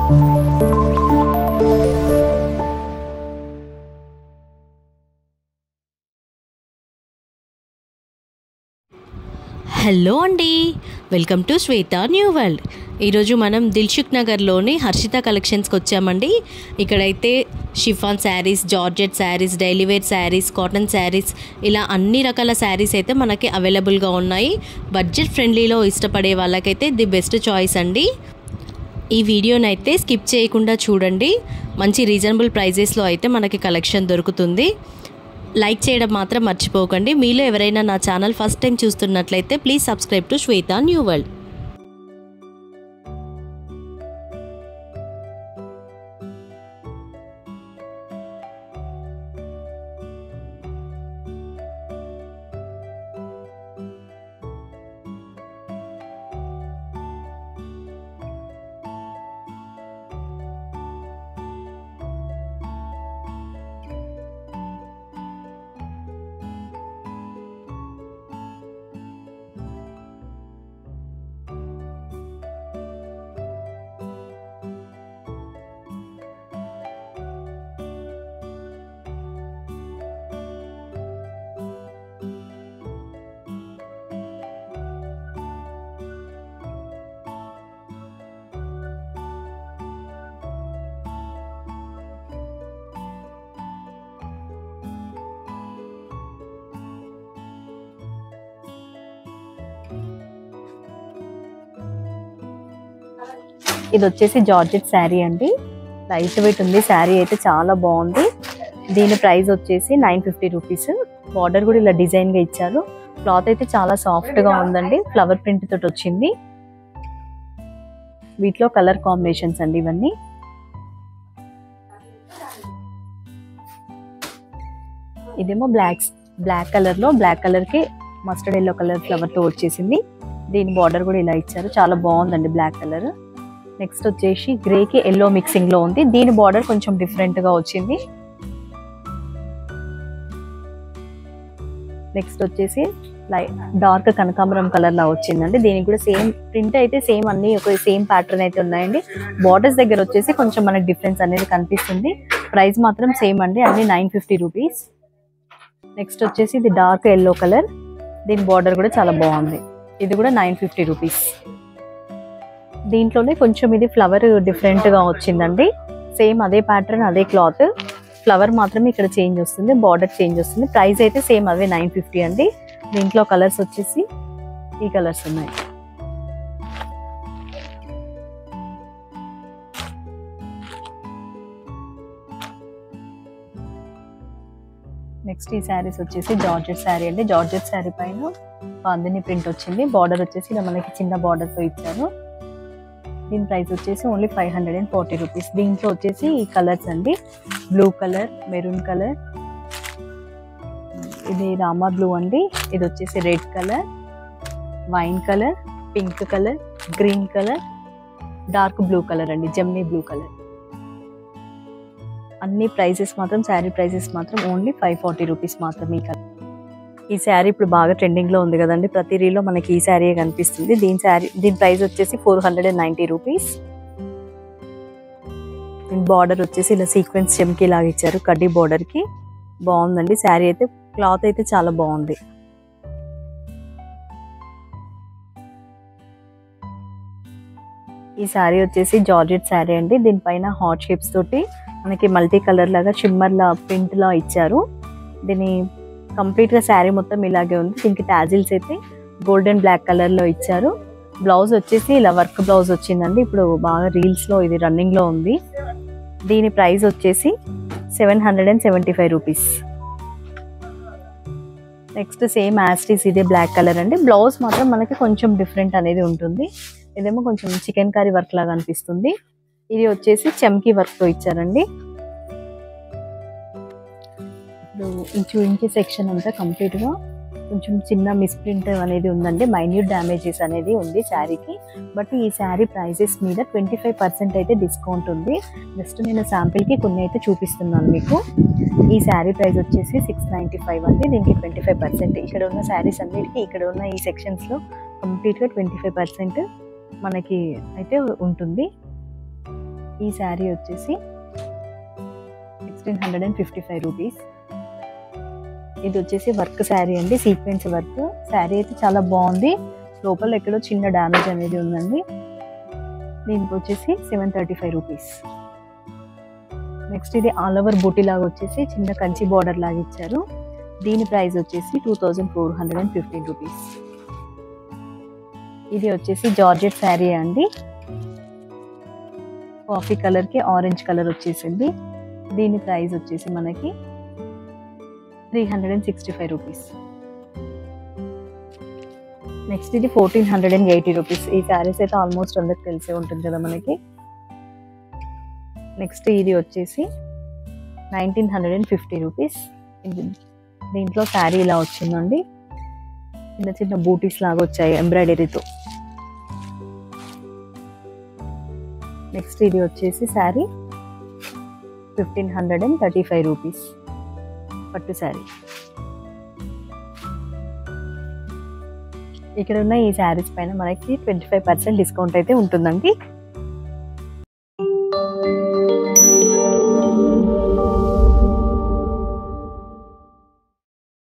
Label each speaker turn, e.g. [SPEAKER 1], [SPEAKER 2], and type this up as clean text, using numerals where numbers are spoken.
[SPEAKER 1] Hello అండి, welcome to Shweta new world. ఈరోజు మనం దిల్సుఖ్ నగర్లోని హర్షిత కలెక్షన్స్కి వచ్చామండి. ఇక్కడైతే chiffon saris, georgette saris, daily wear saris, cotton saris, ఇలా అన్ని రకాల శారీస్ అయితే మనకి అవైలబుల్గా ఉన్నాయి. బడ్జెట్ ఫ్రెండ్లీలో ఇష్టపడే వాళ్ళకైతే ది బెస్ట్ చాయిస్ అండి. ఈ వీడియోని అయితే స్కిప్ చేయకుండా చూడండి. మంచి రీజనబుల్ ప్రైజెస్లో అయితే మనకి కలెక్షన్ దొరుకుతుంది. లైక్ చేయడం మాత్రం మర్చిపోకండి. మీలో ఎవరైనా నా ఛానల్ ఫస్ట్ టైం చూస్తున్నట్లయితే please subscribe to Shweta new world.
[SPEAKER 2] ఇది వచ్చేసి జార్జెట్ శారీ అండి. లైట్ వెయిట్ ఉంది. శారీ అయితే చాలా బాగుంది. దీని ప్రైస్ వచ్చేసి 950 రూపీస్. బార్డర్ కూడా ఇలా డిజైన్ గా ఇచ్చారు. క్లాత్ అయితే చాలా సాఫ్ట్ గా ఉందండి. ఫ్లవర్ ప్రింట్ తోటి వచ్చింది. వీటిలో కలర్ కాంబినేషన్స్ అండి ఇవన్నీ. ఇదేమో బ్లాక్ కలర్ లో బ్లాక్ కలర్ కి మస్టర్డ్ ఎల్లో కలర్ ఫ్లవర్ తో వచ్చేసింది. దీని బార్డర్ కూడా ఇలా ఇచ్చారు. చాలా బాగుందండి బ్లాక్ కలర్. నెక్స్ట్ వచ్చేసి గ్రే కి ఎల్లో మిక్సింగ్ లో ఉంది. దీని బార్డర్ కొంచెం డిఫరెంట్ గా వచ్చింది. నెక్స్ట్ వచ్చేసి డార్క్ కనకాంబరం కలర్ లా వచ్చిందండి. దీనికి కూడా సేమ్ ప్రింట్ అయితే సేమ్ అన్ని ఒక సేమ్ ప్యాటర్న్ అయితే ఉన్నాయండి. బార్డర్స్ దగ్గర వచ్చేసి కొంచెం మనకి డిఫరెన్స్ అనేది కనిపిస్తుంది. ప్రైస్ మాత్రం సేమ్ అండి, అన్ని 950 రూపీస్. నెక్స్ట్ వచ్చేసి ఇది డార్క్ ఎల్లో కలర్. దీని బార్డర్ కూడా చాలా బాగుంది. ఇది కూడా 950 రూపీస్. దీంట్లోనే కొంచెం ఇది ఫ్లవర్ డిఫరెంట్ గా వచ్చిందండి. సేమ్ అదే ప్యాటర్న్ అదే క్లాత్, ఫ్లవర్ మాత్రం ఇక్కడ చేంజ్ వస్తుంది, బార్డర్ చేంజ్ వస్తుంది. ప్రైస్ అయితే సేమ్ అవే 950 అండి. దీంట్లో కలర్స్ వచ్చేసి ఈ కలర్స్ ఉన్నాయి. నెక్స్ట్ ఈ శారీస్ వచ్చేసి జార్జెట్ శారీ అండి. జార్జెట్ శారీ పైన బాందిని ప్రింట్ వచ్చింది. బార్డర్ వచ్చేసి ఇలా మనకి చిన్న బార్డర్ తో ఇచ్చారు. దీని ప్రైస్ వచ్చేసి ఓన్లీ 540 రూపీస్. దీంట్లో వచ్చేసి ఈ కలర్స్ అండి. బ్లూ కలర్, మెరూన్ కలర్, ఇది రామా బ్లూ అండి. ఇది వచ్చేసి red colour, wine colour, pink colour, green colour, dark blue colour అండి, జమ్నీ బ్లూ కలర్. అన్ని ప్రైసెస్ మాత్రం శారీ ప్రైసెస్ మాత్రం ఓన్లీ 540 రూపీస్ మాత్రమే. ఈ శారీ ఇప్పుడు బాగా ట్రెండింగ్ లో ఉంది కదండి. ప్రతి రీల్లో మనకి ఈ శారీ కనిపిస్తుంది. దీని ప్రైస్ వచ్చేసి 490 రూపీస్. దీని బార్డర్ వచ్చేసి ఇలా సీక్వెన్స్ చెమ్కి లాగా ఇచ్చారు. కడ్డీ బార్డర్ కి బాగుందండి. శారీ అయితే క్లాత్ అయితే చాలా బాగుంది. ఈ శారీ వచ్చేసి జార్జెట్ శారీ అండి. దీనిపైన హార్ట్ షేప్స్ తోటి మనకి మల్టీ కలర్ లాగా షిమ్మర్ లా ప్రింట్ లా ఇచ్చారు. దీని కంప్లీట్ గా శారీ మొత్తం ఇలాగే ఉంది. దీనికి టాజిల్స్ అయితే గోల్డెన్ బ్లాక్ కలర్ లో ఇచ్చారు. బ్లౌజ్ వచ్చేసి ఇలా వర్క్ బ్లౌజ్ వచ్చిందండి. ఇప్పుడు బాగా రీల్స్ లో ఇది రన్నింగ్ లో ఉంది. దీని ప్రైస్ వచ్చేసి 775 రూపీస్. నెక్స్ట్ సేమ్ యాస్టీస్ ఇదే బ్లాక్ కలర్ అండి. బ్లౌజ్ మాత్రం మనకి కొంచెం డిఫరెంట్ అనేది ఉంటుంది. ఇదేమో కొంచెం చికెన్ కర్రీ వర్క్ లాగా అనిపిస్తుంది. ఇది వచ్చేసి చెమ్కీ వర్క్ తో ఇచ్చారండి. ఇంచు సెక్షన్ అంతా కంప్లీట్ గా కొంచెం చిన్న మిస్ప్రింట్ అనేది ఉందండి. మైన్యూట్ డ్యామేజెస్ అనేది ఉంది శారీకి. బట్ ఈ శారీ ప్రైజెస్ మీద 25% అయితే డిస్కౌంట్ ఉంది. జస్ట్ నేను శాంపిల్ కి కొన్ని అయితే చూపిస్తున్నాను మీకు. ఈ శారీ ప్రైస్ వచ్చేసి 695 అండి. దీనికి 25% ఇక్కడ ఉన్న శారీస్ అన్నిటికీ ఇక్కడ ఉన్న ఈ సెక్షన్స్ లో కంప్లీట్ గా 25% మనకి అయితే ఉంటుంది. ఈ శారీ వచ్చేసి 1655 రూపీస్. ఇది వచ్చేసి వర్క్ శారీ అండి, సీక్వెన్స్ వర్క్ శారీ అయితే చాలా బాగుంది. లోపల ఎక్కడో చిన్న డ్యామేజ్ అనేది ఉందండి. దీనికి వచ్చేసి 735 రూపీస్. నెక్స్ట్ ఇది ఆల్ ఓవర్ బూటీ లాగా వచ్చేసి చిన్న కంచి బార్డర్ లాగా ఇచ్చారు. దీని ప్రైస్ వచ్చేసి 2415 రూపీస్. ఇది వచ్చేసి జార్జెట్ శారీ అండి, కాఫీ కలర్ కి ఆరెంజ్ కలర్ వచ్చేసింది. దీని ప్రైస్ వచ్చేసి మనకి 365 రూపీస్. నెక్స్ట్ ఇది 1480 రూపీస్. ఈ శారీస్ అయితే ఆల్మోస్ట్ అందరికి తెలిసే ఉంటుంది కదా మనకి. నెక్స్ట్ ఇది వచ్చేసి 1950 రూపీస్. దీంట్లో శారీ ఇలా వచ్చిందండి, చిన్న చిన్న బూటీస్ లాగా వచ్చాయి ఎంబ్రాయిడరీతో. నెక్స్ట్ ఇది వచ్చేసి శారీ 1535 రూపీస్, పట్టు శారీ. ఇక్కడ ఉన్న ఈ శారీస్ పైన మనకి 25% డిస్కౌంట్ అయితే ఉంటుందండి.